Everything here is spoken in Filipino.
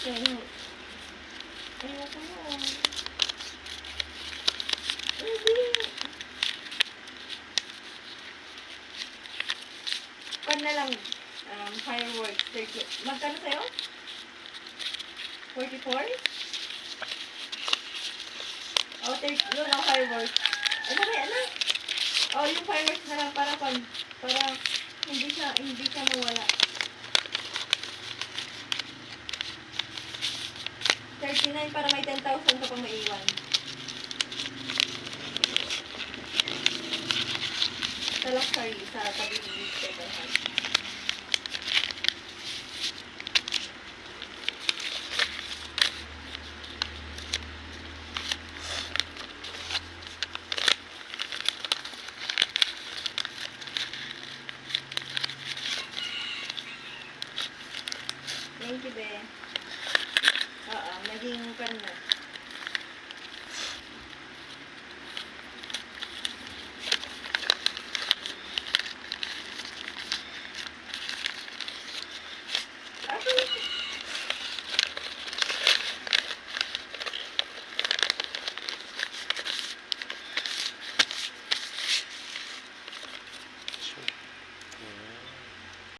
Ayun. Ayoko na. Hindi. Pan na lang. Fireworks. Magkano sa'yo? 44? O, 30. Doon ang fireworks. Ay, mamaya na. O, yung fireworks na lang para hindi siya mawala. 39 para may 10,000 ka pang maiwan. Sa luxury, sa tabi ni second hand. Thank you, be. Oo, naging pan na.